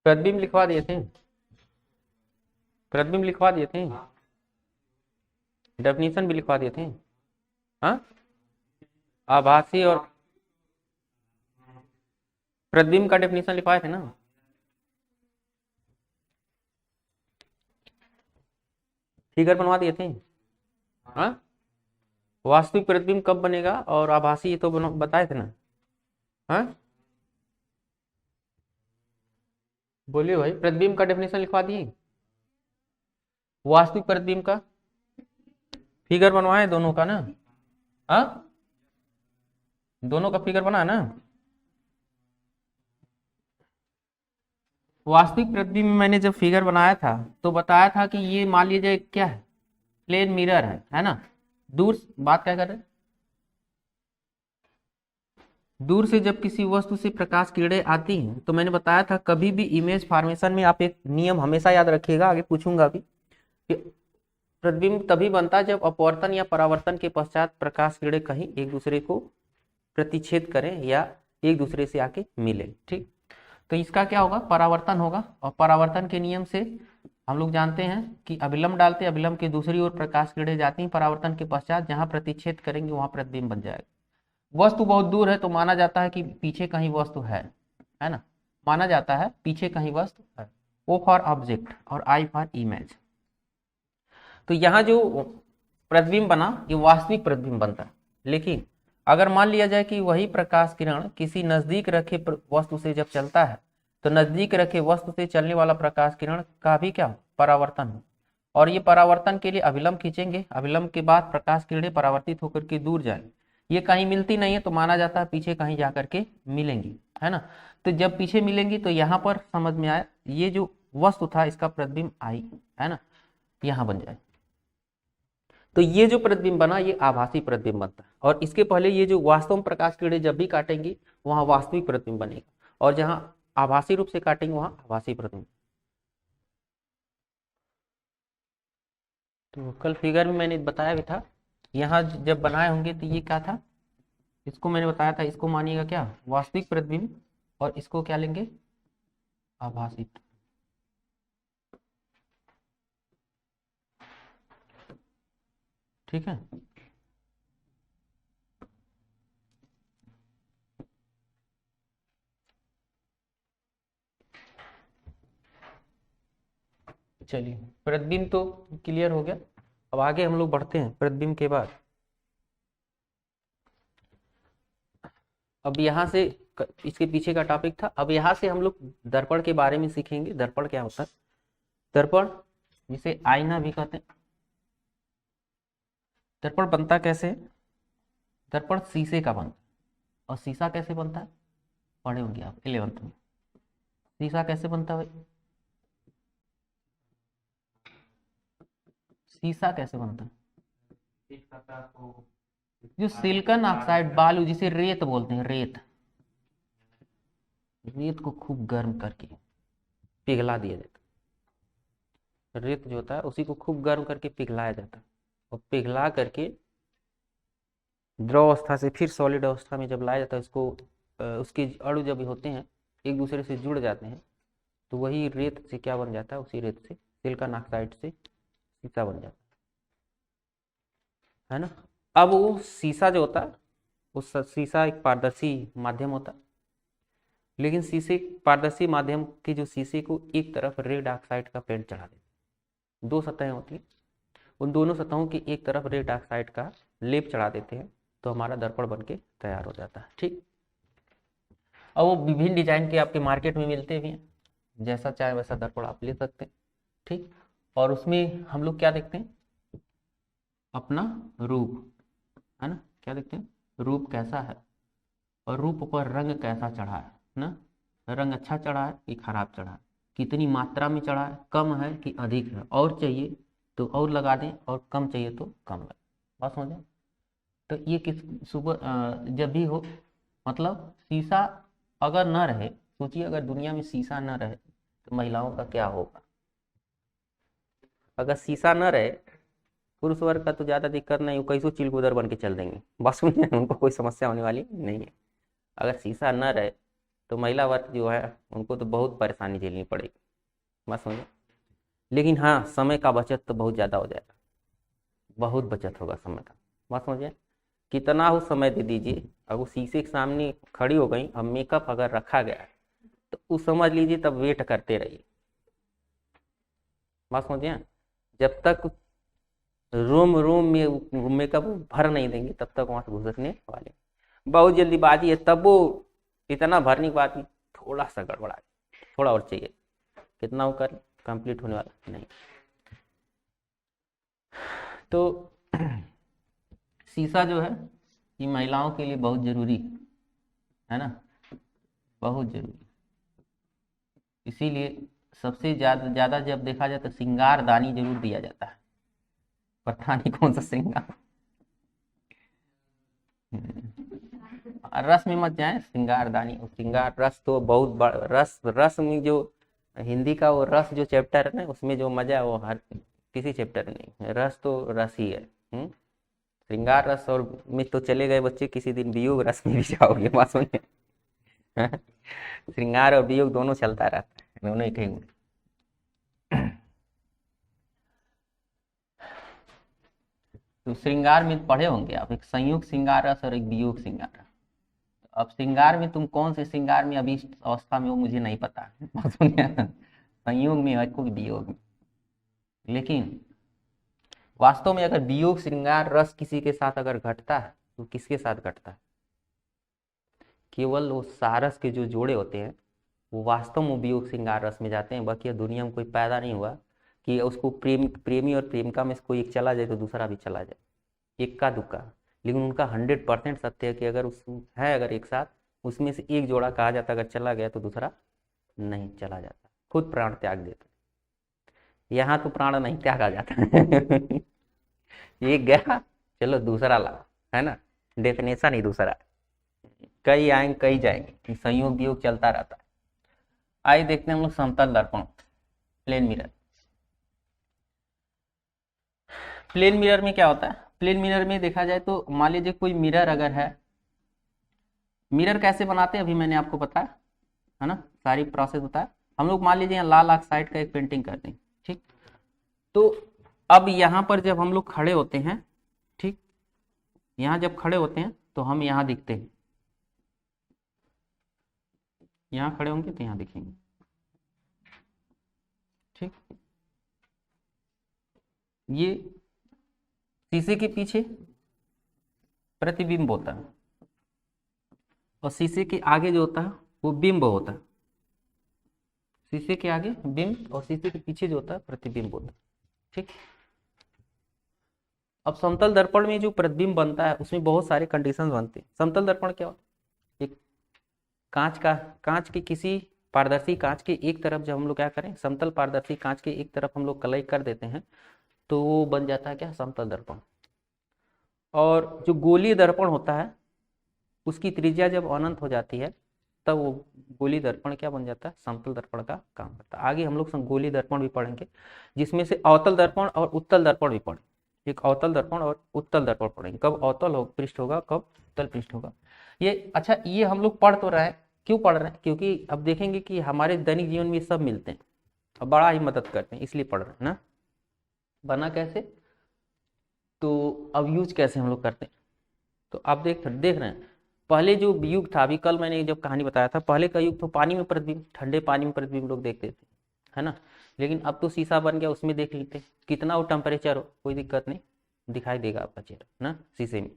प्रतिबिंब लिखवा दिए थे, प्रतिबिंब लिखवा दिए थे, डेफिनेशन भी लिखवा दिए थे। हाँ, आभासी और प्रतिबिंब का डेफिनेशन लिखवाए थे ना। फिगर बनवा दिए थे। हाँ, वास्तविक प्रतिबिंब कब बनेगा और आभासी, ये तो बताए थे ना। हाँ, बोलिए भाई, प्रतिबिंब का डेफिनेशन लिखवा दिए, वास्तविक प्रतिबिंब का फिगर बनवाए दोनों का ना। हाँ, दोनों का फिगर बना ना। वास्तविक प्रतिबिंब में मैंने जब फिगर बनाया था तो बताया था कि ये मान लीजिए क्या है, प्लेन मिरर है ना। दूर बात क्या कर रहे हैं, दूर से जब किसी वस्तु से प्रकाश किरणें आती हैं तो मैंने बताया था कभी भी इमेज फॉर्मेशन में आप एक नियम हमेशा याद रखिएगा, आगे पूछूंगा भी, कि प्रतिबिंब तभी बनता है जब अपवर्तन या परावर्तन के पश्चात प्रकाश किरणें कहीं एक दूसरे को प्रतिच्छेद करें या एक दूसरे से आके मिले। ठीक, तो इसका क्या होगा, परावर्तन होगा। और परावर्तन के नियम से हम लोग जानते हैं कि अभिलंब डालते हैं, अभिलंब की दूसरी ओर प्रकाश किरणें जाती हैं, परावर्तन के पश्चात जहां प्रतिच्छेद करेंगे वहां प्रतिबिंब बन जाएगा। वस्तु बहुत दूर है तो माना जाता है कि पीछे कहीं वस्तु है ना, माना जाता है पीछे कहीं वस्तु है। ओ फॉर ऑब्जेक्ट और आई फॉर इमेज। तो यहाँ जो प्रतिबिंब बना ये वास्तविक प्रतिबिंब बनता है। लेकिन अगर मान लिया जाए कि वही प्रकाश किरण किसी नजदीक रखे वस्तु से जब चलता है तो नजदीक रखे वस्तु से चलने वाला प्रकाश किरण का भी क्या हो, परावर्तन हो। और ये परावर्तन के लिए अभिलंब खींचेंगे, अभिलंब के बाद प्रकाश किरणें परावर्तित होकर के दूर जाएंगी। ये कहीं मिलती नहीं है तो माना जाता है पीछे कहीं जाकर के मिलेंगी, है ना। तो जब पीछे मिलेंगी तो यहाँ पर समझ में आया ये जो वस्तु था इसका प्रतिबिंब आई, है ना, यहाँ बन जाए। तो ये जो प्रतिबिंब बना ये आभासी प्रतिबिंब बनता है। और इसके पहले ये जो वास्तव में प्रकाश किरणें जब भी काटेंगी वहां वास्तविक प्रतिबिंब बनेगा, और जहां आभासी रूप से काटेंगे वहां आभासी प्रतिबिंब। तो कल फिगर में मैंने बताया भी था, यहाँ जब बनाए होंगे तो ये क्या था, इसको मैंने बताया था, इसको मानिएगा क्या, वास्तविक प्रतिबिंब, और इसको क्या लेंगे, आभासी। ठीक है, चलिए प्रतिबिंब तो क्लियर हो गया। अब आगे हम लोग बढ़ते हैं प्रतिबिंब के बाद। अब यहाँ से इसके पीछे का टॉपिक था, अब यहाँ से हम लोग दर्पण के बारे में सीखेंगे। दर्पण क्या होता है, दर्पण जिसे आईना भी कहते हैं। दर्पण बनता कैसे है, दर्पण शीशे का बनता है। और शीशा कैसे बनता है, पढ़े होंगे आप 11th में। शीशा कैसे बनता है भाई, शीशा कैसे बनता है, जो सिलिकॉन ऑक्साइड बालू जिसे रेत बोलते हैं, रेत, रेत को खूब गर्म करके पिघला दिया जाता है। रेत जो होता है उसी को खूब गर्म करके पिघलाया जाता है, और पिघला करके द्रव अवस्था से फिर सॉलिड अवस्था में जब लाया जाता है उसको, उसके अणु जब होते हैं एक दूसरे से जुड़ जाते हैं तो वही रेत से क्या बन जाता है, उसी रेत से सिलिकॉन ऑक्साइड से शीशा बन जाता है ना। अब वो शीशा जो होता है, उस शीशा एक पारदर्शी माध्यम होता है, लेकिन शीशे पारदर्शी माध्यम के जो शीशे को एक तरफ रेड ऑक्साइड का पेंट चढ़ा देते हैं, दो सतहें होती हैं, उन दोनों सतहों की एक तरफ रेड ऑक्साइड का लेप चढ़ा देते हैं तो हमारा दर्पण बन के तैयार हो जाता है। ठीक, और वो विभिन्न डिजाइन के आपके मार्केट में मिलते भी हैं, जैसा चाहे वैसा दर्पण आप ले सकते हैं। ठीक, और उसमें हम लोग क्या देखते हैं, अपना रूप, है ना, क्या देखते हैं, रूप कैसा है और रूप पर रंग कैसा चढ़ा है ना, रंग अच्छा चढ़ा है कि खराब चढ़ा है, कितनी मात्रा में चढ़ा है, कम है कि अधिक है, और चाहिए तो और लगा दें और कम चाहिए तो कम लगा। बात समझे। तो ये किस सुबह जब भी हो, मतलब शीशा अगर न रहे, सोचिए अगर दुनिया में शीशा न रहे तो महिलाओं का क्या होगा। अगर शीशा न रहे, पुरुष वर्ग का तो ज़्यादा दिक्कत नहीं, वो कैसो चिलगुदर बन के चल देंगे, बस में उनको कोई समस्या होने वाली नहीं है। अगर शीशा न रहे तो महिला वर्ग जो है उनको तो बहुत परेशानी झेलनी पड़ेगी, बात समझे। लेकिन हाँ, समय का बचत तो बहुत ज़्यादा हो जाएगा, बहुत बचत होगा समय का, बात समझे। कितना हो समय दे दीजिए, अब वो शीशे के सामने खड़ी हो गई, अब मेकअप अगर रखा गया है तो उस समझ लीजिए तब वेट करते रहिए, बात समझिए। जब तक रूम रूम में मेकअप भर नहीं देंगे तब तक वहां से घुसकने वाले। बहुत जल्दीबाजी है तब वो इतना भरने के बाद भी थोड़ा सा गड़बड़ा, थोड़ा और चाहिए, कितना होकर कंप्लीट होने वाला नहीं। तो शीशा जो है ये महिलाओं के लिए बहुत जरूरी है ना, बहुत जरूरी। इसीलिए सबसे ज्यादा ज्यादा जब देखा जाए तो श्रृंगारदानी जरूर दिया जाता है, पता नहीं कौन सा श्रृंगार। रस में मत जाए, श्रृंगारदानी श्रृंगार रस तो बहुत रस, रस में जो हिंदी का वो रस जो चैप्टर है ना उसमें जो मजा है वो हर किसी चैप्टर में नहीं है। रस तो रस ही है। श्रृंगार रस और में तो चले गए बच्चे, किसी दिन वियोग रस में भी जाओगे, बात सुनिए। श्रृंगार और वियोग दोनों चलता रहता है, दोनों ही ठीक। तो श्रृंगार में पढ़े होंगे आप, एक संयुक्त श्रृंगार रस और एक वियोग श्रृंगार रस। अब श्रृंगार में तुम कौन से श्रृंगार में अभी इस अवस्था में हो मुझे नहीं पता, संयोग में है कोई वियोग में। लेकिन वास्तव में अगर वियोग श्रृंगार रस किसी के साथ अगर घटता है तो किसके साथ घटता है? केवल वो सारस के जो जोड़े होते हैं वो वास्तव में वियोग श्रृंगार रस में जाते हैं। बाकी दुनिया में कोई पैदा नहीं हुआ कि उसको प्रेमी और प्रेमिका में से कोई एक चला जाए तो दूसरा भी चला जाए, इक्का दुक्का। लेकिन उनका 100% सत्य है कि अगर उस है अगर एक साथ उसमें से एक जोड़ा कहा जाता अगर चला गया तो दूसरा नहीं चला जाता, खुद प्राण त्याग देता। यहाँ तो प्राण नहीं त्यागा जाता एक गया चलो दूसरा ला, है ना, डेफिनेशन ही दूसरा। कई आएंगे कई जाएंगे, संयोग वियोग चलता रहता है। आइए देखते हैं हम लोग समतल दर्पण, प्लेन मिरर। प्लेन मिरर में क्या होता है? प्लेन मिरर में देखा जाए तो मान लीजिए कोई मिरर अगर है, मिरर कैसे बनाते हैं अभी मैंने आपको बताया है ना, सारी प्रोसेस बताया। हम लोग मान लीजिए यहाँ लाल ऑक्साइड का एक पेंटिंग करते हैं, ठीक। तो अब यहाँ पर जब हम लोग खड़े होते हैं, ठीक, यहाँ जब खड़े होते हैं तो हम यहाँ दिखते हैं, यहाँ खड़े होंगे तो यहाँ दिखेंगे, ठीक। ये शीशे के पीछे प्रतिबिंब होता है और शीशे के आगे जो होता है वो बिंब होता है। शीशे के आगे बिंब और शीशे के पीछे जो होता है प्रतिबिंब होता है, ठीक। अब समतल दर्पण में जो प्रतिबिंब बनता है उसमें बहुत सारे कंडीशंस बनते हैं। समतल दर्पण क्या होता है? एक कांच के किसी पारदर्शी कांच के एक तरफ जब हम लोग क्या करें, समतल पारदर्शी कांच के एक तरफ हम लोग कलई कर देते हैं तो वो बन जाता है क्या, समतल दर्पण। और जो गोलीय दर्पण होता है उसकी त्रिज्या जब अनंत हो जाती है तब वो गोलीय दर्पण क्या बन जाता है, समतल दर्पण का काम करता है। आगे हम लोग गोलीय दर्पण भी पढ़ेंगे जिसमें से अवतल दर्पण और उत्तल दर्पण भी पढ़ेंगे। एक अवतल दर्पण और उत्तल दर्पण पढ़ेंगे, कब अवतल हो पृष्ठ होगा कब उत्तल पृष्ठ होगा। ये अच्छा, ये हम लोग पढ़ तो रहे हैं, क्यों पढ़ रहे हैं? क्योंकि अब देखेंगे कि हमारे दैनिक जीवन में सब मिलते हैं और बड़ा ही मदद करते हैं, इसलिए पढ़ रहे हैं ना। बना कैसे, तो अब यूज कैसे हम लोग करते हैं, तो आप देख रहे हैं पहले जो युग था, अभी कल मैंने जब कहानी बताया था, पहले का युग तो पानी में प्रतिबिंब, ठंडे पानी में प्रतिबिंब लोग देखते थे, है ना। लेकिन अब तो शीशा बन गया, उसमें देख लेते, कितना वो टेम्परेचर हो कोई दिक्कत नहीं, दिखाई देगा आपका चेहरा ना शीशे में।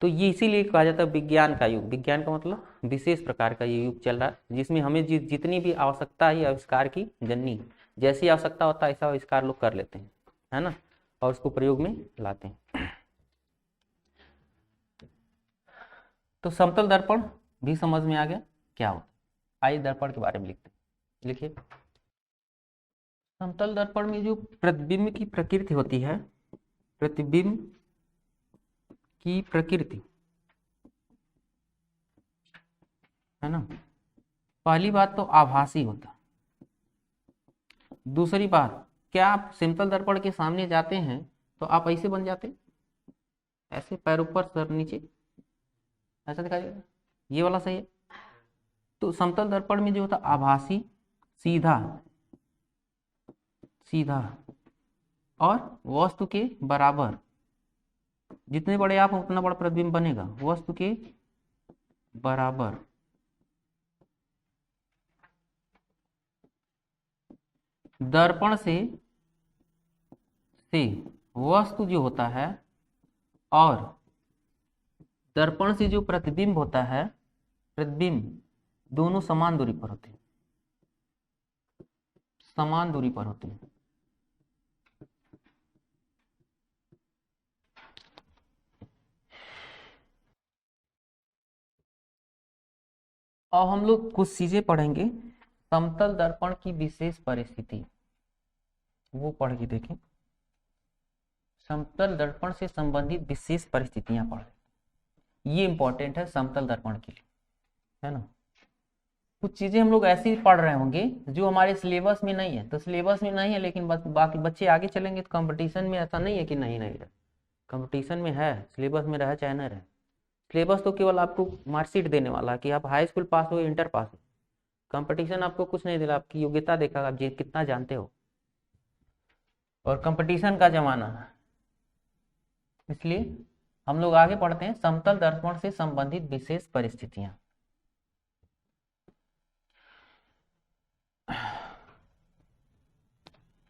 तो ये इसीलिए कहा जाता है विज्ञान का युग। विज्ञान का मतलब विशेष प्रकार का ये युग चल रहा है जिसमें हमें जितनी भी आवश्यकता है आविष्कार की जननी, जैसी आवश्यकता होता है ऐसा आविष्कार लोग कर लेते हैं, है ना, और उसको प्रयोग में लाते हैं। तो समतल दर्पण भी समझ में आ गया क्या होता है। आइए दर्पण के बारे में लिखते हैं, लिखिए। समतल दर्पण में जो प्रतिबिंब की प्रकृति होती है, प्रतिबिंब की प्रकृति, है ना, पहली बात तो आभासी होता। दूसरी बात, क्या आप समतल दर्पण के सामने जाते हैं तो आप ऐसे बन जाते, ऐसे पैर ऊपर सर नीचे, ऐसा दिखाई देगा, ये वाला सही है, तो समतल दर्पण में जो होता आभासी, सीधा सीधा और वस्तु के बराबर, जितने बड़े आप उतना बड़ा प्रतिबिंब बनेगा, वस्तु के बराबर। दर्पण से वस्तु जो होता है और दर्पण से जो प्रतिबिंब होता है, प्रतिबिंब दोनों समान दूरी पर होते हैं, समान दूरी पर होते हैं। और हम लोग कुछ चीजें पढ़ेंगे, समतल दर्पण की विशेष परिस्थिति, वो पढ़ के देखें। समतल दर्पण से संबंधित विशेष परिस्थितियां पढ़ें, ये इंपॉर्टेंट है समतल दर्पण के लिए, है ना। कुछ चीजें हम लोग ऐसी पढ़ रहे होंगे जो हमारे सिलेबस में नहीं है, तो सिलेबस में नहीं है लेकिन बाकी बच्चे आगे चलेंगे तो कंपटीशन में ऐसा नहीं है कि नहीं रहे, कंपटीशन में है, सिलेबस में रहे चाहे न रहे। सिलेबस तो केवल आपको मार्कशीट देने वाला है कि आप हाई स्कूल पास हो, इंटर पास हो। कंपटीशन आपको कुछ नहीं देगा, आपकी योग्यता देखा, आप कितना जानते हो। और कंपटीशन का जमाना है, इसलिए हम लोग आगे पढ़ते हैं समतल दर्पण से संबंधित विशेष परिस्थितियां।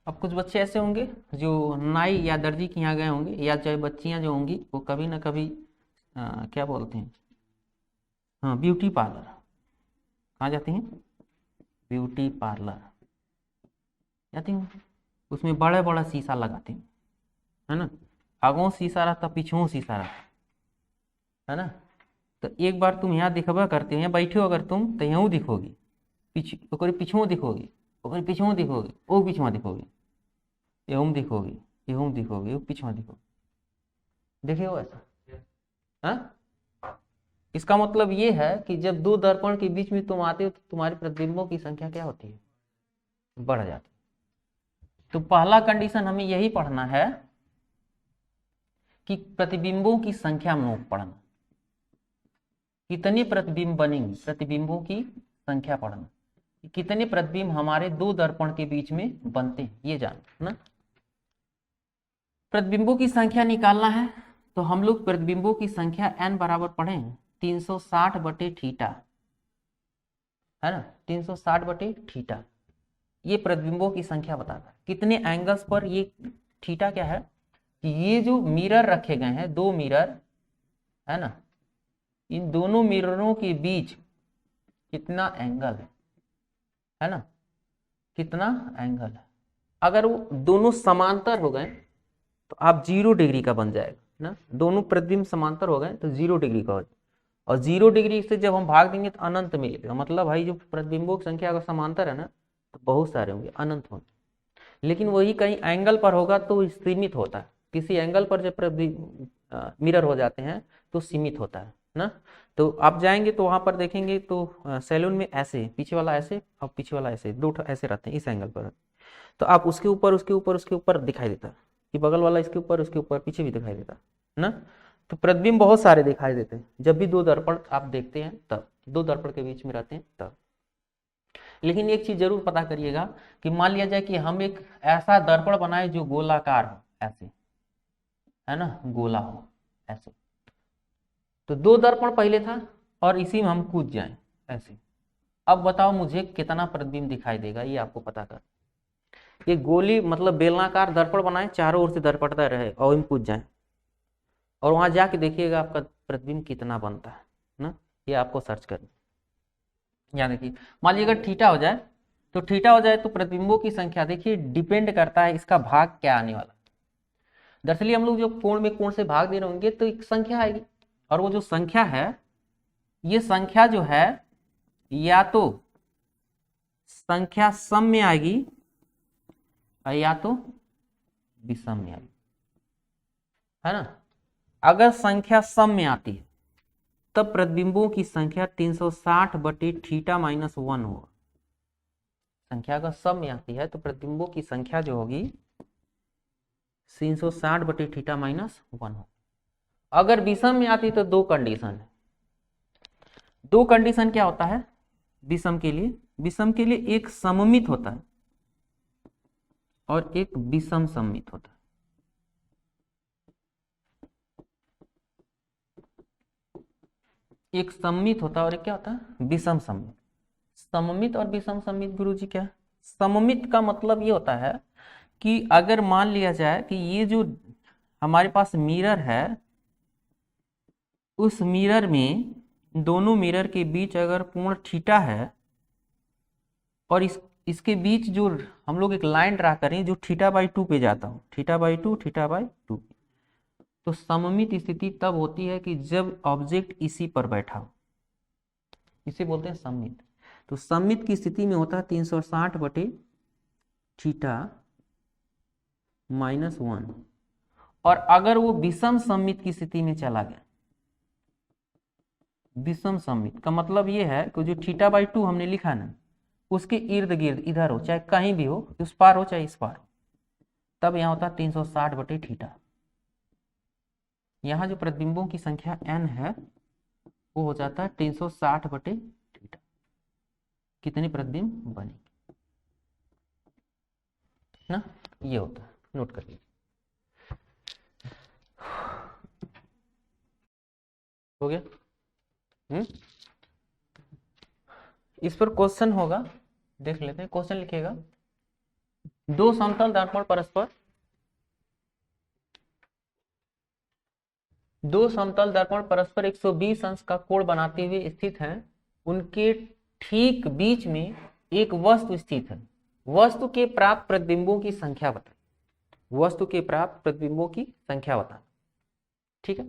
अब कुछ बच्चे ऐसे होंगे जो नाई या दर्जी के यहाँ गए होंगे, या चाहे बच्चियां जो होंगी वो कभी ना कभी क्या बोलते हैं, हाँ, ब्यूटी पार्लर। कहाँ जाती हैं? ब्यूटी पार्लर जाती हैं। उसमें बड़ा बड़ा शीशा लगाते हैं, है ना। आगों शीशा रहता, पीछों शीशा रहता, है ना। तो एक बार तुम यहाँ दिखबा करते हो, यहाँ बैठे हो अगर तुम तो यहाँ दिखोगी, पीछों दिखोगी, पीछों दिखोगी, वो पीछवा दिखोगी, एवं दिखोगी, एवं दिखोगी, वो पीछवा दिखोगी। देखे हो ऐसा? हाँ, इसका मतलब ये है कि जब दो दर्पण के बीच में तुम आते हो तो तुम्हारे प्रतिबिंबों की संख्या क्या होती है? बढ़ जाती है। तो पहला कंडीशन हमें यही पढ़ना है कि प्रतिबिंबों की संख्या में पढ़ना, कितने प्रतिबिंब बनेंगे, प्रतिबिंबों की संख्या पढ़ना, कितने प्रतिबिंब हमारे दो दर्पण के बीच में बनते हैं ये जानना ना। प्रतिबिंबों की संख्या निकालना है तो हम लोग प्रतिबिंबों की संख्या n बराबर पढ़े 360 बटे थीटा, है ना। 360 बटे थीटा ये प्रतिबिंबों की संख्या बताता है कितने एंगल्स पर। ये थीटा क्या है कि ये जो मिरर रखे गए हैं, दो मिरर, है ना, इन दोनों मिररों के बीच कितना एंगल है ना, कितना एंगल है। अगर वो दोनों समांतर हो गए तो आप 0 डिग्री का बन जाएगा ना। दोनों प्रतिबिंब समांतर हो गए तो 0 डिग्री का हो जाए, और 0 डिग्री से जब हम भाग देंगे तो अनंत मिलेगा। मतलब भाई जो प्रतिबिंबों की संख्या अगर समांतर है ना तो बहुत सारे होंगे, अनंत होंगे। लेकिन वही कहीं एंगल पर होगा तो सीमित होता है। किसी एंगल पर जब प्रतिबिंब मिरर हो जाते हैं तो सीमित होता है ना। तो आप जाएंगे तो वहां पर देखेंगे तो सैलून में ऐसे पीछे वाला ऐसे और पीछे वाला ऐसे, दो ऐसे रहते हैं इस एंगल पर। तो आप उसके ऊपर उसके ऊपर उसके ऊपर दिखाई देता है कि बगल वाला इसके ऊपर उसके ऊपर पीछे भी दिखाई देता है ना। तो प्रतिबिंब बहुत सारे दिखाई देते हैं जब भी दो दर्पण आप देखते हैं, तब दो दर्पण के बीच में रहते हैं तब। लेकिन एक चीज जरूर पता करिएगा कि मान लिया जाए कि हम एक ऐसा दर्पण बनाए जो गोलाकार हो, ऐसे, है ना, गोला हो ऐसे। तो दो दर्पण पहले था और इसी में हम कूद जाएं ऐसे। अब बताओ मुझे कितना प्रतिबिंब दिखाई देगा, ये आपको पता कर। ये गोली मतलब बेलनाकार दर्पण बनाए, चारों ओर से दर्पणता रहे और हम कूद जाएं, और वहां जाके देखिएगा आपका प्रतिबिंब कितना बनता है ना। ये आपको सर्च करना। यहाँ देखिए, मान लीजिए अगर थीटा हो जाए तो थीटा हो जाए तो प्रतिबिंबों की संख्या देखिए डिपेंड करता है इसका भाग क्या आने वाला। दरअसल हम लोग जो कोण में कोण से भाग दे रहे होंगे तो एक संख्या आएगी, और वो जो संख्या है, ये संख्या जो है या तो संख्या सम में आएगी या तो विषम में आएगी, है ना। अगर संख्या सम में आती है तब प्रतिबिंबों की संख्या 360 बटे थीटा माइनस 1 होगा। संख्या अगर सम में आती है तो प्रतिबिंबों की संख्या जो होगी 360 बटे थीटा माइनस 1 होगा। अगर विषम में आती तो दो कंडीशन है। दो कंडीशन क्या होता है विषम के लिए एक सममित होता है और एक विषम सममित होता है। एक सममित होता है और एक क्या होता है, विषम सममित। सममित और विषम सममित गुरुजी क्या है? सममित का मतलब ये होता है कि अगर मान लिया जाए कि ये जो हमारे पास मिरर है, उस मिरर में, दोनों मिरर के बीच अगर कोण थीटा है और इसके बीच जो हम लोग एक लाइन ड्रा करें जो θ/2 पे जाता हो, θ/2 तो सममित स्थिति तब होती है कि जब ऑब्जेक्ट इसी पर बैठा हो, इसे बोलते हैं सममित। तो सममित की स्थिति में होता है 360/θ-1। और अगर वो विषम सममित की स्थिति में चला गया, विषम सममित का मतलब ये है कि जो θ/2 हमने लिखा ना, उसके इर्द गिर्द इधर हो, चाहे कहीं भी हो, उस पार हो चाहे इस पार हो, तब यहाँ होता है 360/θ। यहाँ जो प्रतिबिंबों की संख्या n है वो हो जाता है 360/θ। कितने प्रतिबिंब बने ना, ये होता है, नोट कर लीजिए। हो गया। इस पर क्वेश्चन होगा, देख लेते हैं। क्वेश्चन लिखिएगा, दो समतल दर्पण परस्पर, दो समतल दर्पण परस्पर 120 अंश का कोण बनाते हुए स्थित हैं। उनके ठीक बीच में एक वस्तु स्थित है। वस्तु के प्राप्त प्रतिबिंबों की संख्या बताएं। वस्तु के प्राप्त प्रतिबिंबों की संख्या बताएं। ठीक है,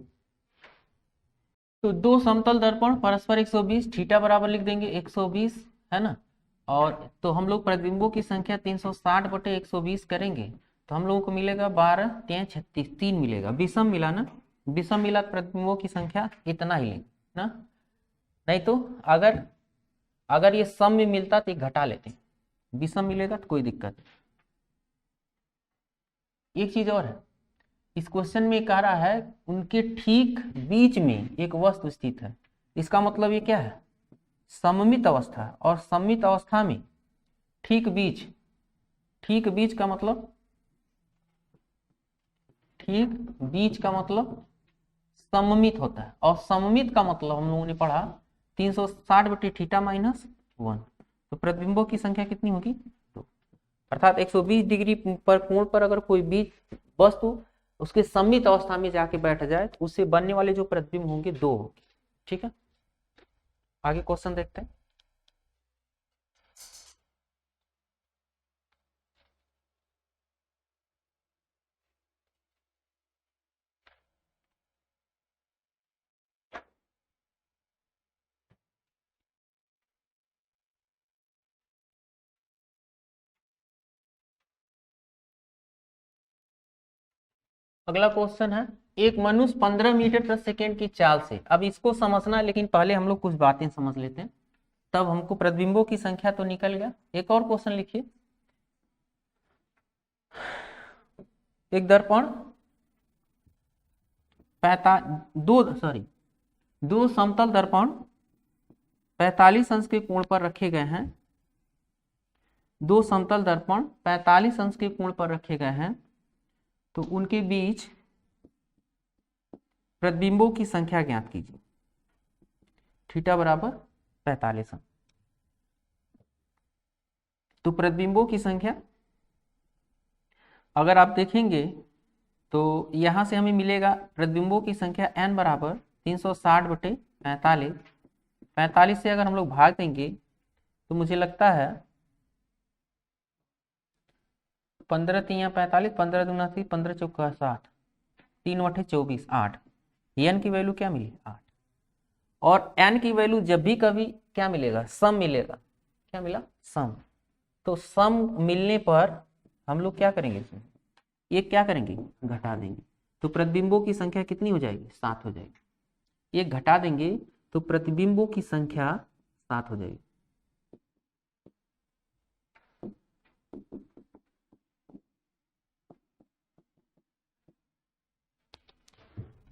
तो दो समतल दर्पण परस्पर 120, थीटा बराबर लिख देंगे 120, है ना। और तो हम लोग प्रतिबिंबों की संख्या 360/120 करेंगे तो हम लोगों को मिलेगा 12 3 36, 3 मिलेगा। विषम मिला ना, विषम मिला तो प्रतिबिंबों की संख्या इतना ही लेंगे ना। नहीं तो अगर ये सम में मिलता तो घटा लेते, विषम मिलेगा तो कोई दिक्कत नहीं। एक चीज और है, इस क्वेश्चन में कह रहा है उनके ठीक बीच में एक वस्तु स्थित है। इसका मतलब ये क्या है, सममित अवस्था। और सममित अवस्था में ठीक बीच, ठीक बीच का मतलब, ठीक बीच का मतलब सममित होता है। और सममित का मतलब हम लोगों ने पढ़ा 360/θ-1। तो प्रतिबिंबों की संख्या कितनी होगी, 2। अर्थात 120 डिग्री पर कोण पर अगर कोई बीच वस्तु उसके सममित अवस्था में जाके बैठ जाए तो उससे बनने वाले जो प्रतिबिंब होंगे 2 होंगे। ठीक है, आगे क्वेश्चन देखते हैं। अगला क्वेश्चन है, एक मनुष्य 15 मीटर प्रति सेकेंड की चाल से, अब इसको समझना है लेकिन पहले हम लोग कुछ बातें समझ लेते हैं, तब हमको प्रतिबिंबों की संख्या तो निकल गया। एक और क्वेश्चन लिखिए, एक दर्पण दो समतल दर्पण 45 अंश के कोण पर रखे गए हैं। दो समतल दर्पण 45 अंश के कोण पर रखे गए हैं, तो उनके बीच प्रतिबिंबों की संख्या ज्ञात कीजिए। थीटा बराबर 45 अंश। तो प्रतिबिंबों की संख्या अगर आप देखेंगे तो यहां से हमें मिलेगा प्रतिबिंबों की संख्या n बराबर 360/45। 45 से अगर हम लोग भाग देंगे तो मुझे लगता है 15 3 45, 15 दूना 30, 15 चौका 60, 3 बटे 24, 8। n की वैल्यू क्या मिली, 8। और n की वैल्यू जब भी कभी क्या मिलेगा, सम मिलेगा। क्या मिला, सम। तो सम मिलने पर हम लोग क्या करेंगे, इसमें एक क्या करेंगे, घटा देंगे। तो प्रतिबिंबों की संख्या कितनी हो जाएगी, 7 हो जाएगी। एक घटा देंगे तो प्रतिबिंबों की संख्या 7 हो जाएगी।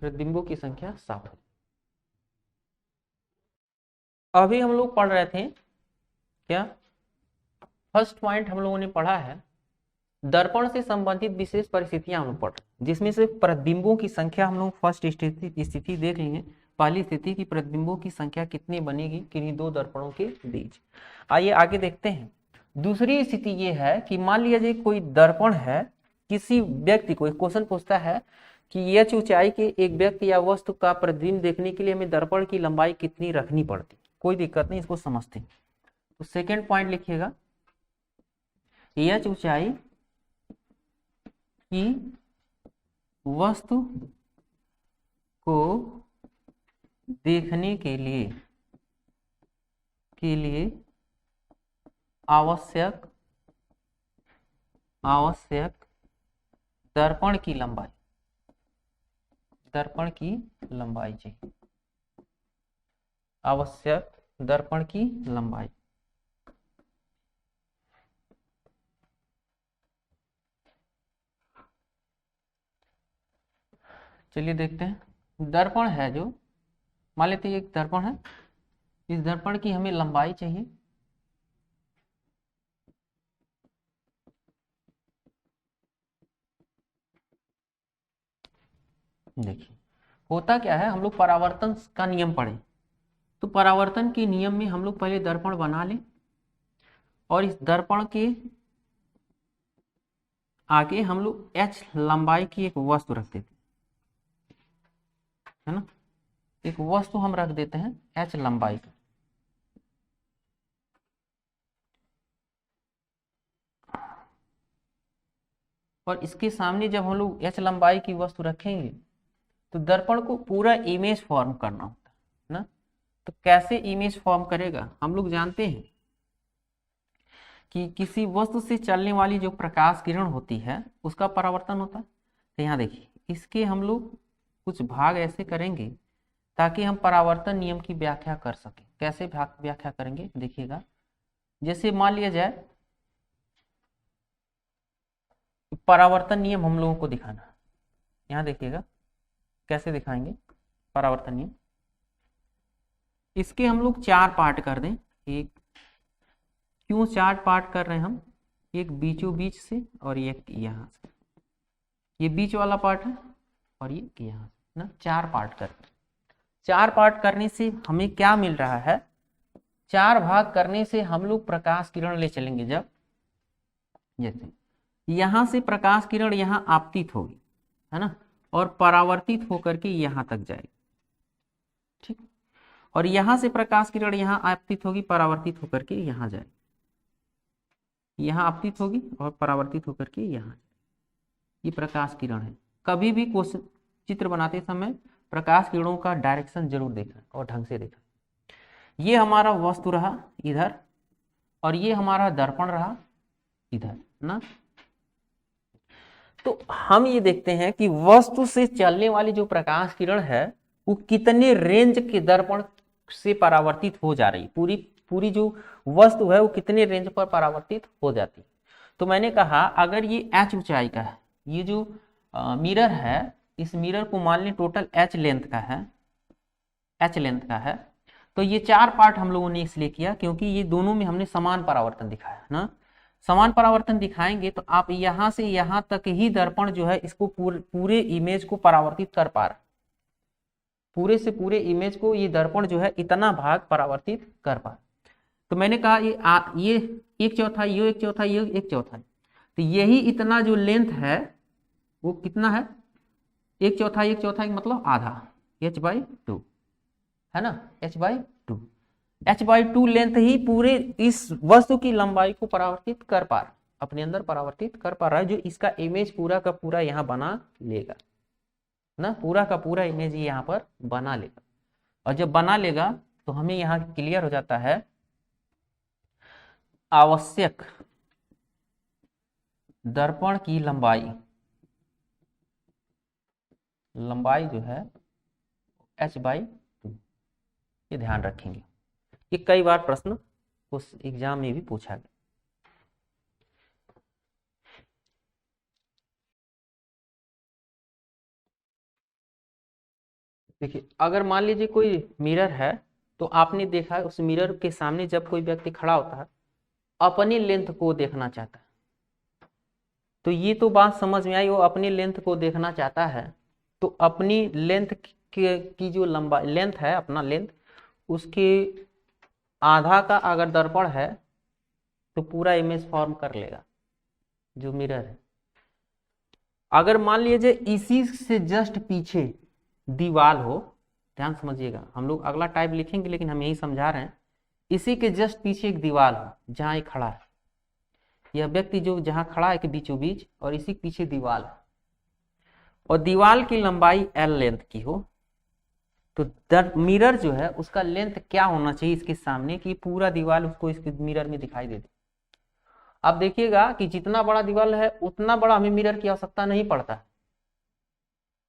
प्रतिबिंबों की संख्या 7 हो। अभी हम लोग पढ़ रहे थे क्या फर्स्ट पॉइंट हम लोगों ने पढ़ा है दर्पण से संबंधित विशेष परिस्थितियां हम लोग पढ़ रहे हैं, जिसमें से प्रतिबिंबों की संख्या हम लोग फर्स्ट स्थिति देख लेंगे। पहली स्थिति की प्रतिबिंबों की संख्या कितनी बनेगी किन्हीं दो दर्पणों के बीच। आइए आगे देखते हैं। दूसरी स्थिति ये है कि मान लीजिए कोई दर्पण है, किसी व्यक्ति को एक क्वेश्चन पूछता है कि एच ऊंचाई के एक व्यक्ति या वस्तु का प्रतिबिंब देखने के लिए हमें दर्पण की लंबाई कितनी रखनी पड़ती। कोई दिक्कत नहीं, इसको समझते हैं। तो सेकेंड पॉइंट लिखिएगा, एच ऊंचाई की वस्तु को देखने के लिए आवश्यक दर्पण की लंबाई चाहिए, आवश्यक दर्पण की लंबाई। चलिए देखते हैं। दर्पण है जो, मान लेते हैं एक दर्पण है, इस दर्पण की हमें लंबाई चाहिए। देखिए होता क्या है, हम लोग परावर्तन का नियम पढ़े, तो परावर्तन के नियम में हम लोग पहले दर्पण बना लें और इस दर्पण के आगे हम लोग h लंबाई की एक वस्तु रख देते है ना, एक वस्तु हम रख देते हैं h लंबाई का। और इसके सामने जब हम लोग h लंबाई की वस्तु रखेंगे तो दर्पण को पूरा इमेज फॉर्म करना होता है ना। तो कैसे इमेज फॉर्म करेगा, हम लोग जानते हैं कि किसी वस्तु से चलने वाली जो प्रकाश किरण होती है उसका परावर्तन होता है। तो यहाँ देखिए इसके हम लोग कुछ भाग ऐसे करेंगे ताकि हम परावर्तन नियम की व्याख्या कर सकें। कैसे व्याख्या करेंगे देखिएगा, जैसे मान लिया जाए परावर्तन नियम हम लोगों को दिखाना है। यहाँ देखिएगा कैसे दिखाएंगे परावर्तन नियम। इसके हम लोग 4 पार्ट कर दें। एक क्यों 4 पार्ट कर रहे हैं हम, एक बीचों बीच से और एक यहाँ से, ये बीच वाला पार्ट है और ये यहाँ से ना, 4 पार्ट कर। 4 पार्ट करने से हमें क्या मिल रहा है, 4 भाग करने से हम लोग प्रकाश किरण ले चलेंगे। जब जैसे यहां से प्रकाश किरण यहाँ आपतित होगी है ना, और परावर्तित होकर के यहाँ तक जाएगी, ठीक। और यहां से प्रकाश किरण यहाँ आपतित होगी, परावर्तित होकर के यहाँ जाएगी, यहाँ आपतित होगी और परावर्तित होकर के यहाँ। ये प्रकाश किरण है। कभी भी क्वेश्चन चित्र बनाते समय प्रकाश किरणों का डायरेक्शन जरूर देखना और ढंग से देखना। ये हमारा वस्तु रहा इधर और ये हमारा दर्पण रहा इधर ना। तो हम ये देखते हैं कि वस्तु से चलने वाली जो प्रकाश किरण है वो कितने रेंज के दर्पण से परावर्तित हो जा रही है, पूरी जो वस्तु है वो कितने रेंज पर परावर्तित हो जाती है। तो मैंने कहा अगर ये h ऊंचाई का है, ये जो मिरर है, इस मिरर को मान लें टोटल h लेंथ का है, तो ये 4 पार्ट हम लोगों ने इसलिए किया क्योंकि ये दोनों में हमने समान परावर्तन दिखाया ना। समान परावर्तन दिखाएंगे तो आप यहां से यहां तक ही दर्पण जो है इसको पूरे इमेज को परावर्तित कर पा रहा, पूरे से पूरे इमेज को ये दर्पण जो है इतना भाग परावर्तित कर पा। तो मैंने कहा ये 1/4, ये 1/4, ये 1/4, तो यही इतना जो लेंथ है वो कितना है, 1/4, 1/4 मतलब आधा, h/2 है ना, h/2। h/2 लेंथ ही पूरे इस वस्तु की लंबाई को परावर्तित कर पा रहा, अपने अंदर परावर्तित कर पा रहा है, जो इसका इमेज पूरा का पूरा यहाँ बना लेगा ना, पूरा का पूरा इमेज यहाँ पर बना लेगा। और जब बना लेगा तो हमें यहाँ क्लियर हो जाता है आवश्यक दर्पण की लंबाई जो है h/2, ये ध्यान रखेंगे। ये कई बार प्रश्न उस एग्जाम में भी पूछा गया। देखिए अगर मान लीजिए कोई मिरर है तो आपने देखा उस मिरर के सामने जब कोई व्यक्ति खड़ा होता है अपनी लेंथ को देखना चाहता है। तो ये तो बात समझ में आई, वो अपनी लेंथ को देखना चाहता है। तो अपनी लेंथ की जो लंबा लेंथ है, अपना लेंथ, उसके आधा का अगर दर्पण है तो पूरा इमेज फॉर्म कर लेगा जो मिरर है। अगर मान लीजिए इसी से जस्ट पीछे दीवार हो, ध्यान समझिएगा, हम लोग अगला टाइप लिखेंगे लेकिन हम यही समझा रहे हैं। इसी के जस्ट पीछे एक दीवार हो जहां ये खड़ा है, यह व्यक्ति जो जहां खड़ा है के बीचों बीच, और इसी के पीछे दीवार है, और दीवार की लंबाई एल लेंथ की हो, तो मिरर जो है उसका लेंथ क्या होना चाहिए इसके सामने कि पूरा दीवार उसको इसके मिरर में दिखाई दे दे। अब देखिएगा कि जितना बड़ा दीवार है उतना बड़ा हमें मिरर की आवश्यकता नहीं पड़ता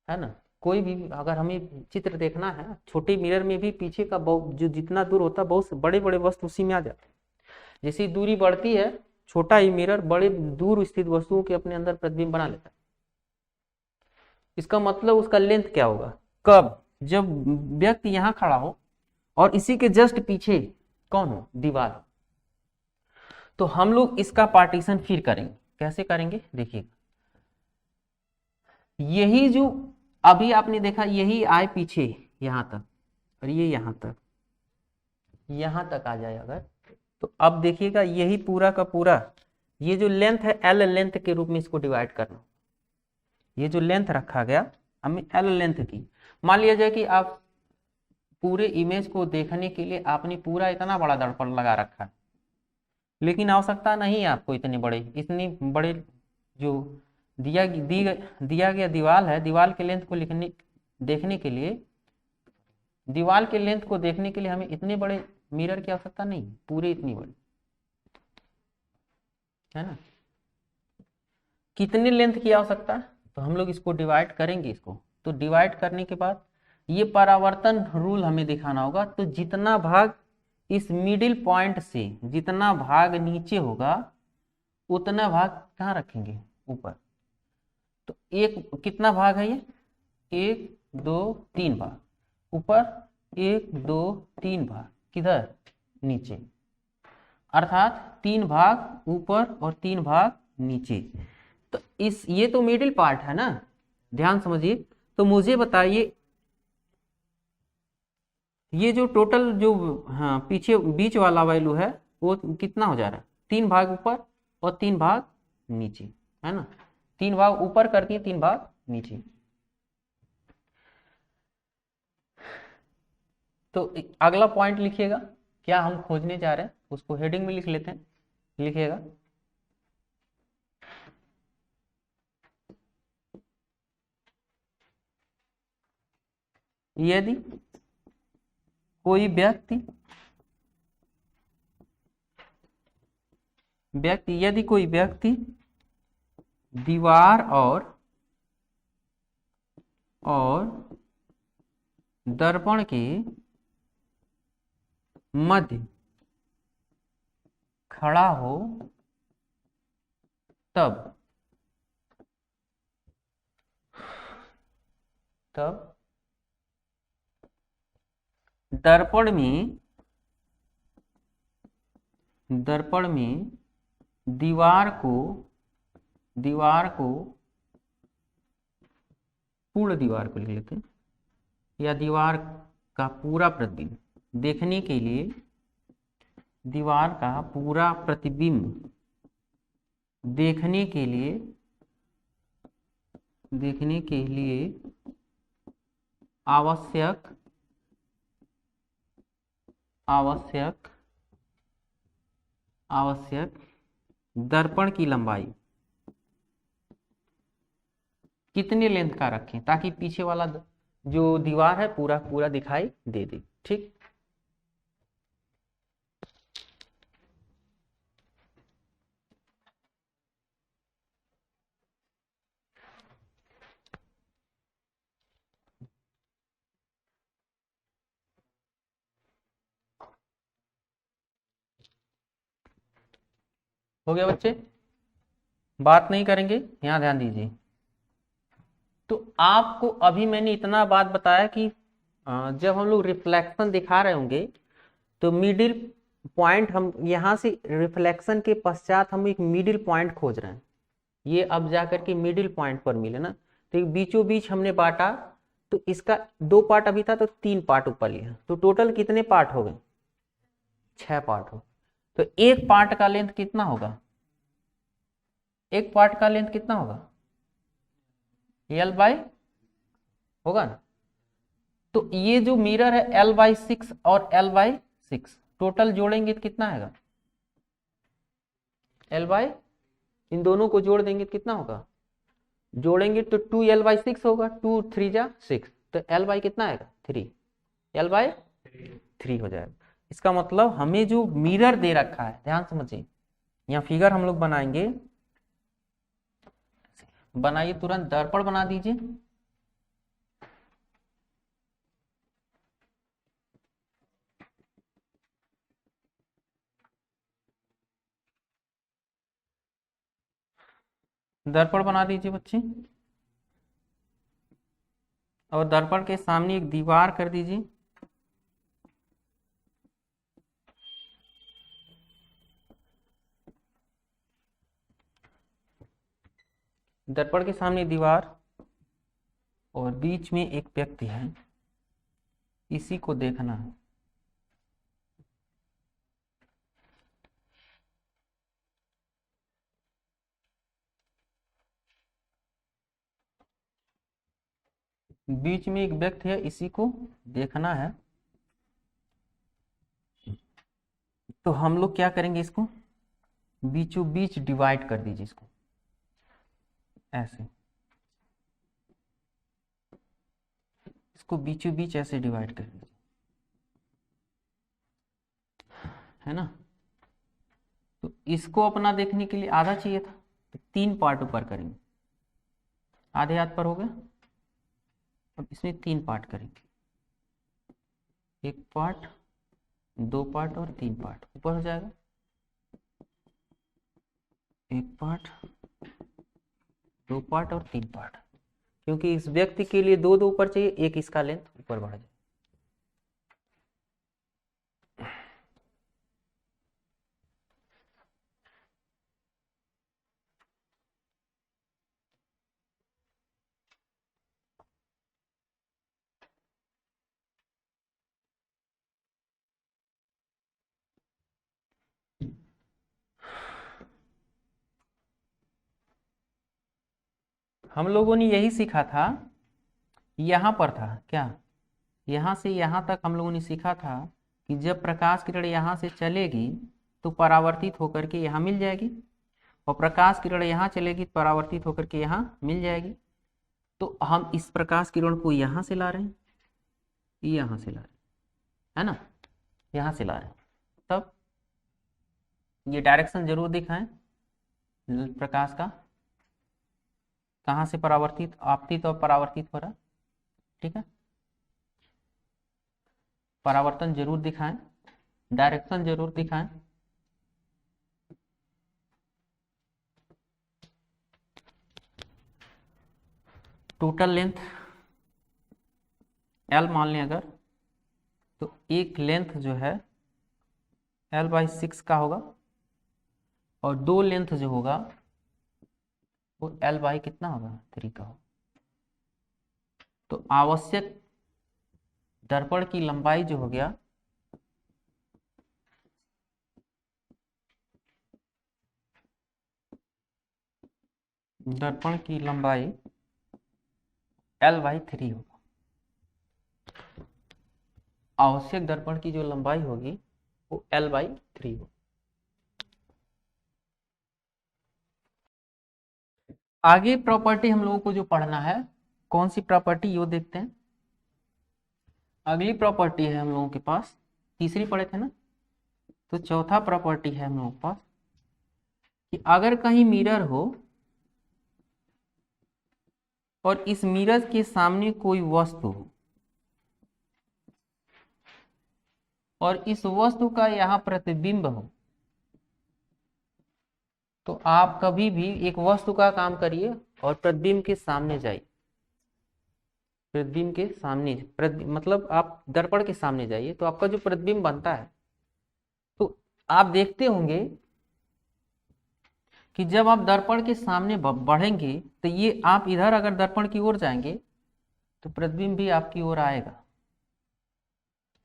है ना। कोई भी अगर हमें चित्र देखना है, छोटे मिरर में भी पीछे का जो जितना दूर होता है, बहुत बड़े बड़े वस्तु उसी में आ जाते हैं। जैसी दूरी बढ़ती है, छोटा ही मिरर बड़े दूर स्थित वस्तुओं के अपने अंदर प्रतिबिंब बना लेता है। इसका मतलब उसका लेंथ क्या होगा, कब, जब व्यक्ति यहां खड़ा हो और इसी के जस्ट पीछे कौन हो, दीवार हो। तो हम लोग इसका पार्टीशन फिर करेंगे। कैसे करेंगे देखिए, यही जो अभी आपने देखा, यही आए पीछे यहां तक, और ये यहां तक आ जाए अगर, तो अब देखिएगा यही पूरा का पूरा ये जो लेंथ है एल लेंथ के रूप में इसको डिवाइड करना। ये जो लेंथ रखा गया हमें एल लेंथ की, मान लिया जाए कि आप पूरे इमेज को देखने के लिए आपने पूरा इतना बड़ा दर्पण लगा रखा है, लेकिन आवश्यकता नहीं है आपको इतने इतनी बड़े जो दिया गया दीवार है, दीवार के लेंथ को देखने के लिए, दीवार के लेंथ को देखने के लिए हमें इतने बड़े मिरर की आवश्यकता नहीं, पूरे इतनी बड़ी है ना। कितनी लेंथ की आवश्यकता है, तो हम लोग इसको डिवाइड करेंगे इसको। तो डिवाइड करने के बाद ये परावर्तन रूल हमें दिखाना होगा। तो जितना भाग इस मिडिल पॉइंट से जितना भाग नीचे होगा उतना भाग कहाँ रखेंगे, ऊपर। तो एक कितना भाग है ये, 1 2 3 भाग ऊपर, 1 2 3 भाग किधर, नीचे, अर्थात 3 भाग ऊपर और 3 भाग नीचे। तो ये तो मिडिल पार्ट है ना, ध्यान समझिए। तो मुझे बताइए ये जो टोटल जो हाँ पीछे बीच वाला वैल्यू है वो कितना हो जा रहा है, 3 भाग ऊपर और 3 भाग नीचे, है ना। 3 भाग ऊपर कर दिए, 3 भाग नीचे। तो अगला पॉइंट लिखिएगा, क्या हम खोजने जा रहे हैं उसको हेडिंग में लिख लेते हैं। लिखिएगा यदि कोई यदि कोई व्यक्ति दीवार और दर्पण के मध्य खड़ा हो तब दर्पण में दीवार को पूर्ण दीवार को लिख लेते हैं, या दीवार का पूरा प्रतिबिंब देखने के लिए, दीवार का पूरा प्रतिबिंब देखने के लिए आवश्यक दर्पण की लंबाई कितने लेंथ का रखें ताकि पीछे वाला जो दीवार है पूरा पूरा दिखाई दे दे। ठीक, हो गया बच्चे, बात नहीं करेंगे, यहां ध्यान दीजिए। तो आपको अभी मैंने इतना बात बताया कि जब हम लोग रिफ्लेक्शन दिखा रहे होंगे तो मिडिल पॉइंट हम यहाँ से रिफ्लेक्शन के पश्चात हम एक मिडिल पॉइंट खोज रहे हैं, ये अब जाकर के मिडिल पॉइंट पर मिले ना, तो एक बीचों बीच हमने बांटा, तो इसका 2 पार्ट अभी था तो 3 पार्ट ऊपर लिया, तो टोटल कितने पार्ट हो गए? 6 पार्ट हो। तो एक पार्ट का लेंथ कितना होगा? एक पार्ट का लेंथ कितना होगा? L बाई होगा ना। तो ये जो मिरर है L/6 और L/6 टोटल जोड़ेंगे तो कितना आएगा? इन दोनों को जोड़ देंगे तो कितना होगा? जोड़ेंगे तो 2L/6 होगा, 2 3 जा 6, तो L कितना आएगा? 3, L/3 हो जाएगा। इसका मतलब हमें जो मिरर दे रखा है, ध्यान समझिए, यहाँ फिगर हम लोग बनाएंगे, बनाइए तुरंत, दर्पण बना दीजिए। दर्पण बना दीजिए बच्चे, और दर्पण के सामने एक दीवार कर दीजिए। दर्पण के सामने दीवार और बीच में एक व्यक्ति है, इसी को देखना है। बीच में एक व्यक्ति है, इसी को देखना है। तो हम लोग क्या करेंगे, इसको बीचों बीच डिवाइड कर दीजिए, इसको ऐसे, इसको बीचों बीच ऐसे डिवाइड कर दीजिए, है ना। तो इसको अपना देखने के लिए आधा चाहिए था, तो 3 पार्ट ऊपर करेंगे, आधे हाथ पर हो गया। अब इसमें 3 पार्ट करेंगे, 1 पार्ट, 2 पार्ट और 3 पार्ट ऊपर हो जाएगा। 1 पार्ट, 2 पार्ट और 3 पार्ट, क्योंकि इस व्यक्ति के लिए 2 ऊपर चाहिए, एक इसका लेंथ ऊपर बढ़ जाए। हम लोगों ने यही सीखा था, यहाँ पर था क्या, यहाँ से यहाँ तक हम लोगों ने सीखा था कि जब प्रकाश किरण यहाँ से चलेगी तो परावर्तित होकर के यहाँ मिल जाएगी, और प्रकाश किरण यहाँ चलेगी तो परावर्तित होकर के यहाँ मिल जाएगी। तो हम इस प्रकाश किरण को यहाँ से ला रहे हैं, यहाँ से ला रहे हैं, है ना, यहाँ से ला रहे हैं। तब ये डायरेक्शन जरूर दिखाएं प्रकाश का, कहाँ से परावर्तित, आपतित और परावर्तित हो रहा है, ठीक है। परावर्तन जरूर दिखाएं, डायरेक्शन जरूर दिखाएं। टोटल लेंथ L मान लें अगर, तो एक लेंथ जो है L/6 का होगा, और 2 लेंथ जो होगा वो L कितना होगा, 3 का होगा। तो आवश्यक दर्पण की लंबाई जो हो गया, दर्पण की लंबाई L/3 होगा। आवश्यक दर्पण की जो लंबाई होगी वो L/3 होगी। आगे प्रॉपर्टी हम लोगों को जो पढ़ना है, कौन सी प्रॉपर्टी, यो देखते हैं। अगली प्रॉपर्टी है हम लोगों के पास, तीसरी पढ़े थे ना, तो चौथा प्रॉपर्टी है हम लोगों के पास कि अगर कहीं मिरर हो और इस मिरर के सामने कोई वस्तु हो और इस वस्तु का यहाँ प्रतिबिंब हो, तो आप कभी भी एक वस्तु का काम करिए और प्रतिबिंब के सामने जाइए, प्रतिबिंब के सामने, मतलब आप दर्पण के सामने जाइए, तो आपका जो प्रतिबिंब बनता है, तो आप देखते होंगे कि जब आप दर्पण के सामने बढ़ेंगे तो ये आप इधर अगर दर्पण की ओर जाएंगे तो प्रतिबिंब भी आपकी ओर आएगा,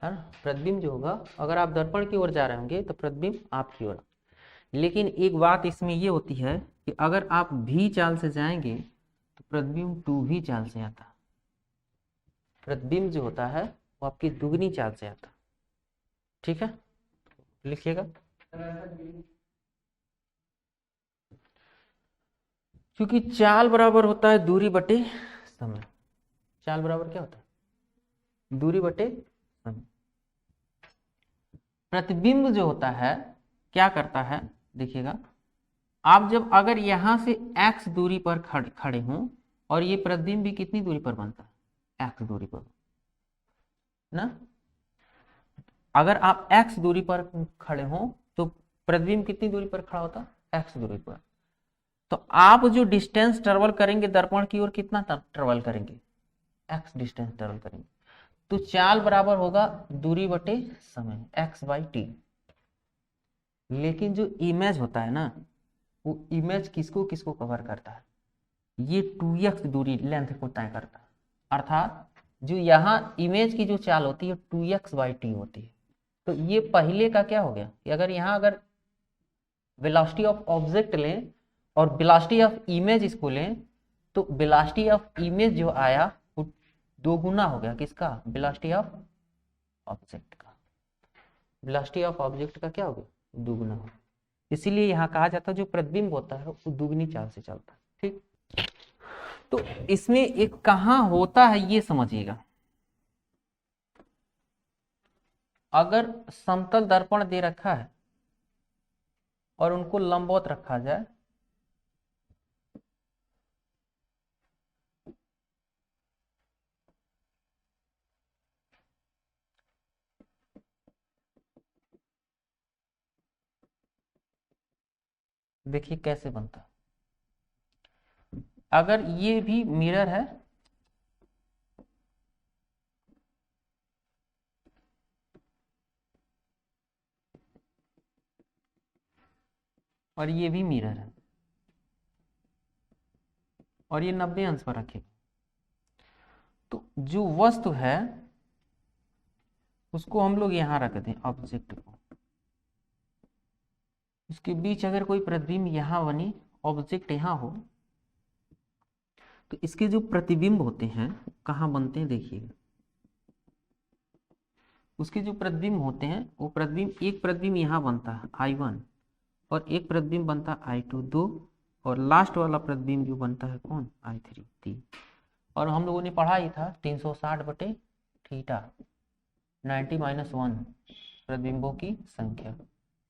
है ना। प्रतिबिंब जो होगा, अगर आप दर्पण की ओर जा रहे होंगे तो प्रतिबिंब आपकी ओर। लेकिन एक बात इसमें ये होती है कि अगर आप भी चाल से जाएंगे तो प्रतिबिंब टू भी चाल से आता है। प्रतिबिंब जो होता है वो आपकी दुगनी चाल से आता है। ठीक है, लिखिएगा। क्योंकि चाल बराबर होता है दूरी बटे समय। चाल बराबर क्या होता है? दूरी बटे समय। प्रतिबिंब जो होता है क्या करता है, देखिएगा। आप जब अगर यहां से x दूरी पर खड़े हों और ये प्रतिबिंब भी कितनी दूरी पर बनता है? x दूरी पर ना। अगर आप x दूरी पर खड़े हों तो प्रतिबिंब कितनी दूरी पर खड़ा होता है? x दूरी पर। तो आप जो डिस्टेंस ट्रेवल करेंगे दर्पण की ओर, कितना ट्रेवल करेंगे? x डिस्टेंस ट्रेवल करेंगे। तो चाल बराबर होगा दूरी बटे समय, x/t। लेकिन जो इमेज होता है ना, वो इमेज किसको किसको कवर करता है? ये 2x दूरी लेंथ को तय करता है। अर्थात जो यहाँ इमेज की जो चाल होती है 2x/t होती है। तो ये पहले का क्या हो गया कि अगर यहाँ अगर वेलोसिटी ऑफ ऑब्जेक्ट लें और वेलोसिटी ऑफ इमेज इसको लें तो वेलोसिटी ऑफ इमेज जो आया वो 2 गुना हो गया। किसका? वेलोसिटी ऑफ ऑब्जेक्ट का। वेलोसिटी ऑफ ऑब्जेक्ट का क्या हो गया? 2 गुना हो गया। इसीलिए यहाँ कहा जाता है जो प्रतिबिंब होता है वो दुगनी चाल से चलता है। ठीक, तो इसमें एक कहाँ होता है ये समझिएगा। अगर समतल दर्पण दे रखा है और उनको लंबवत रखा जाए, देखिए कैसे बनता है। अगर ये भी मिरर है और ये भी मिरर है और ये 90 अंश पर रखे, तो जो वस्तु है उसको हम लोग यहां रख दें, ऑब्जेक्ट को। उसके बीच अगर कोई प्रतिबिंब यहां बनी, ऑब्जेक्ट यहां हो, तो इसके जो प्रतिबिंब होते हैं कहाँ बनते हैं देखिए। उसके जो प्रतिबिंब होते हैं वो प्रतिबिंब, एक प्रतिबिंब यहाँ बनता है I1 और एक प्रतिबिंब बनता है I2 2, और लास्ट वाला प्रतिबिंब जो बनता है कौन? I3 3। और हम लोगों ने पढ़ा ही था 360/θ 90-1 प्रतिबिंबों की संख्या।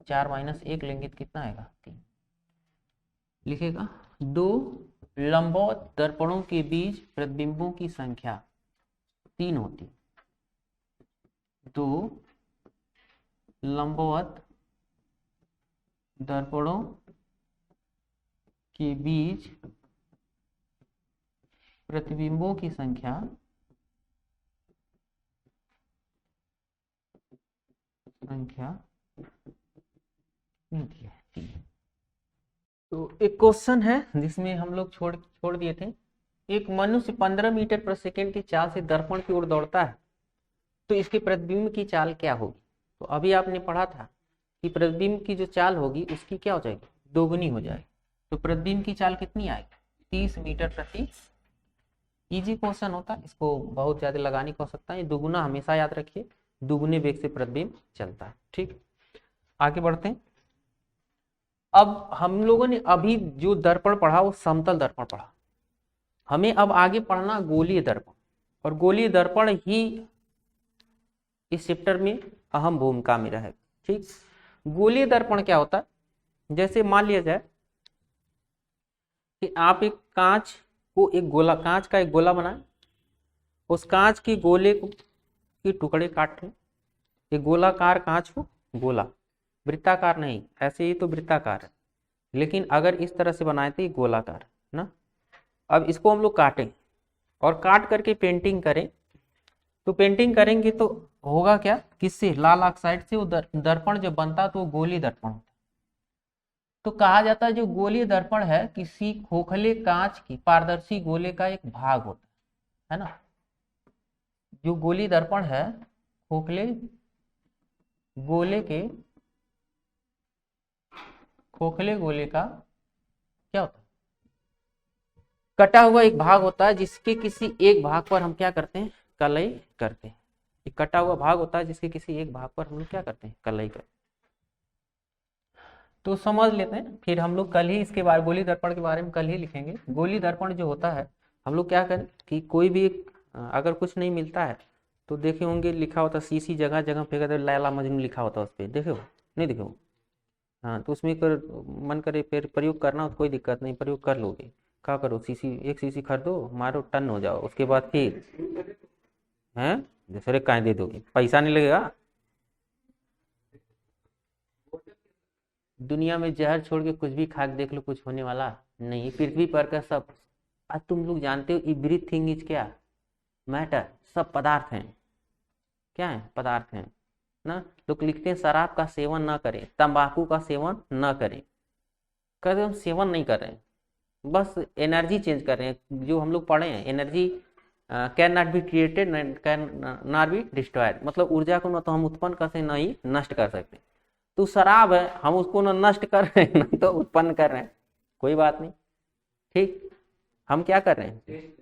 4-1 लेंगे तो कितना आएगा? 3। लिखेगा 2 लंबवत दर्पणों के बीच प्रतिबिंबों की संख्या 3 होती। 2 लंबवत दर्पणों के बीच प्रतिबिंबों की संख्या कितनी थी? तो एक क्वेश्चन है जिसमें हम लोग छोड़ दिए थे। एक मनुष्य 15 मीटर प्रति सेकंड की चाल से दर्पण की ओर दौड़ता है, तो इसके प्रतिबिंब की चाल क्या होगी? तो अभी आपने पढ़ा था कि प्रतिबिंब की जो चाल होगी उसकी क्या हो जाएगी? दोगुनी हो जाएगी। तो प्रतिबिंब की चाल कितनी आएगी? 30 मीटर प्रति। इजी क्वेश्चन होता है, इसको बहुत ज्यादा लगाने की आवश्यकता है। दुगुना हमेशा याद रखिए, दुगुने वेग से प्रतिबिंब चलता है। ठीक, आगे बढ़ते हैं। अब हम लोगों ने अभी जो दर्पण पढ़ा वो समतल दर्पण पढ़ा। हमें अब आगे पढ़ना गोलीय दर्पण, और गोलीय दर्पण ही इस चैप्टर में अहम भूमिका में रहेगा। ठीक, गोलीय दर्पण क्या होता है? जैसे मान लिया जाए कि आप एक कांच को, एक गोला, कांच का एक गोला बनाए, उस कांच के गोले को के टुकड़े काट रहे। एक गोलाकार कांच हो, गोला, वृत्ताकार नहीं, ऐसे ही तो वृत्ताकार है, लेकिन अगर इस तरह से बनाए तो ये गोलाकार है ना। अब इसको हम लोग काटें और काट करके पेंटिंग करें, तो पेंटिंग करेंगे तो होगा क्या, किससे, लाल ऑक्साइड से वो दर्पण जब बनता तो वो गोलीय दर्पण होता। तो कहा जाता है जो गोलीय दर्पण है किसी खोखले कांच की पारदर्शी गोले का एक भाग होता है ना। जो गोलीय दर्पण है खोखले गोले के खोखले गोले का क्या होता है, कटा हुआ एक भाग होता है जिसके किसी एक भाग पर हम क्या करते हैं, कलई करते हैं। एक कटा हुआ भाग होता है जिसके किसी एक भाग पर हम लोग क्या करते हैं, कलई करते हैं। तो समझ लेते हैं, फिर हम लोग कल ही इसके बारे गोली दर्पण के बारे में कल ही लिखेंगे। गोली दर्पण जो होता है हम लोग क्या करें कि कोई भी अगर कुछ नहीं मिलता है तो देखे होंगे लिखा होता सीसी जगह जगह पे कहते लैला मजनू लिखा होता है उस पर, देखे हो नहीं देखे हो। हाँ तो उसमें कर मन करे फिर प्रयोग करना हो तो कोई दिक्कत नहीं, प्रयोग कर लोगे। क्या करो, सीसी एक सीसी खरीदो, मारो, टन हो जाओ, उसके बाद फिर हैं दूसरे काहे दे दोगे, पैसा नहीं लगेगा। दुनिया में जहर छोड़ के कुछ भी खा के देख लो, कुछ होने वाला नहीं। पृथ्वी पर का सब, आज तुम लोग जानते हो एवरीथिंग इज क्या, मैटर, सब पदार्थ हैं। क्या है, पदार्थ हैं ना। लोग लिखते हैं शराब का सेवन न करें, तंबाकू का सेवन न करें, कहते हम सेवन नहीं कर रहे हैं, बस एनर्जी चेंज कर रहे हैं। जो हम लोग पढ़े हैं energy can not be created, can not be destroyed, मतलब ऊर्जा को न तो हम उत्पन्न कर सकते न ही नष्ट कर सकते। तो शराब है, हम उसको न नष्ट कर रहे हैं न तो उत्पन्न कर रहे हैं, कोई बात नहीं, ठीक। हम क्या कर रहे हैं,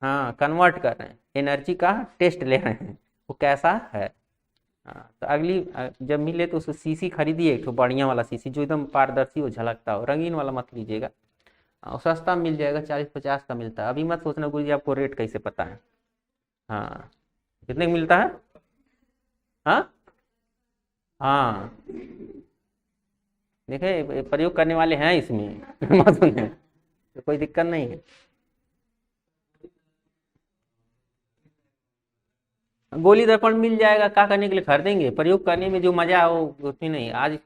हाँ कन्वर्ट कर रहे हैं, एनर्जी का टेस्ट ले रहे हैं वो कैसा है। हाँ तो अगली जब मिले तो उसको सीसी खरीदिए, एक तो बढ़िया वाला सीसी जो एकदम पारदर्शी हो, झलकता हो, रंगीन वाला मत लीजिएगा। और सस्ता मिल जाएगा, 40-50 का मिलता है। अभी मत सोचना गुरु जी आपको रेट कैसे पता है। हाँ कितने का मिलता है। हाँ हाँ देखे प्रयोग करने वाले हैं इसमें मत सुने, तो कोई दिक्कत नहीं है। गोली दर्पण मिल जाएगा, क्या करने के लिए खरीदेंगे, प्रयोग करने में जो मजा है वो उसमें नहीं आज।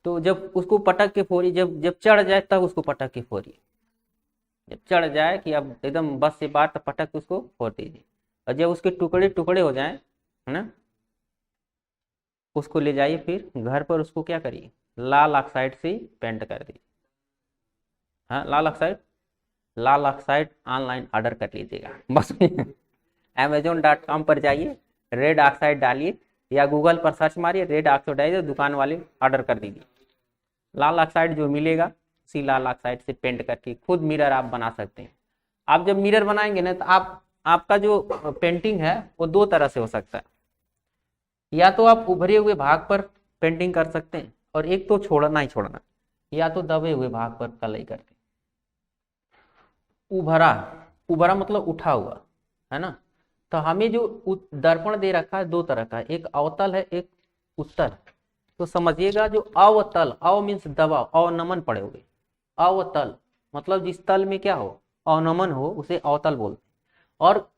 तो जब उसको पटक के फोड़ी, जब जब चढ़ जाए तब उसको पटक के फोड़िए। जब चढ़ जाए कि अब एकदम बस से बाहर, तब पटक के उसको फोड़ दीजिए। और जब उसके टुकड़े टुकड़े हो जाए है ना, उसको ले जाइए फिर घर पर, उसको क्या करिए, लाल ऑक्साइड से पेंट कर दीजिए। हाँ लाल ऑक्साइड ऑनलाइन ऑर्डर कर लीजिएगा बस Amazon.com पर जाइए, रेड ऑक्साइड डालिए या गूगल पर सर्च मारिए, रेड ऑक्साइड डालिए, दुकान वाले ऑर्डर कर दीजिए। लाल ऑक्साइड जो मिलेगा उसी लाल ऑक्साइड से पेंट करके खुद मिरर आप बना सकते हैं। आप जब मिरर बनाएंगे ना तो आपका जो पेंटिंग है वो दो तरह से हो सकता है। या तो आप उभरे हुए भाग पर पेंटिंग कर सकते हैं, और एक तो छोड़ना ही छोड़ना, या तो दबे हुए भाग पर कलई करके। उभरा, उभरा मतलब उठा हुआ है ना। तो हमें जो दर्पण दे रखा है दो तरह का, एक अवतल है, एक उत्तल। तो समझिएगा जो अवतल, अव मीन्स दबाव, अवनमन पड़े हुए, अवतल मतलब जिस तल में क्या हो, अवनमन हो, उसे अवतल बोलते हैं। और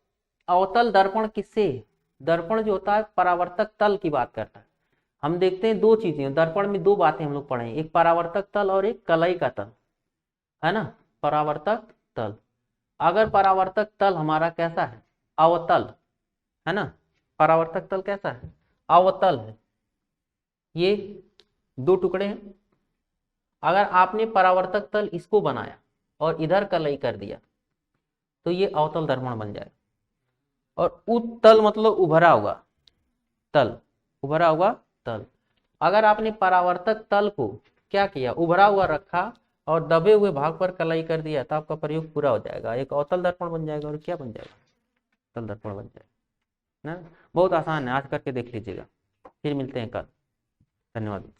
अवतल दर्पण किससे, दर्पण जो होता है परावर्तक तल की बात करता है। हम देखते हैं दो चीजें दर्पण में, दो बातें हम लोग पढ़े हैं, एक परावर्तक तल और एक कलई का तल, है ना। परावर्तक तल, अगर परावर्तक तल हमारा कैसा है, अवतल है ना, परावर्तक तल कैसा है, अवतल है, ये दो टुकड़े हैं। अगर आपने परावर्तक तल इसको बनाया और इधर कलई कर दिया तो ये अवतल दर्पण बन जाएगा। और उत्तल मतलब उभरा हुआ तल, उभरा हुआ तल। अगर आपने परावर्तक तल को क्या किया, उभरा हुआ रखा और दबे हुए भाग पर कलई कर दिया तो आपका प्रयोग पूरा हो जाएगा, एक अवतल दर्पण बन जाएगा। और क्या बन जाएगा, तल दर्पण बन जाएगा ना। बहुत आसान है, आज करके देख लीजिएगा। फिर मिलते हैं कल, धन्यवाद।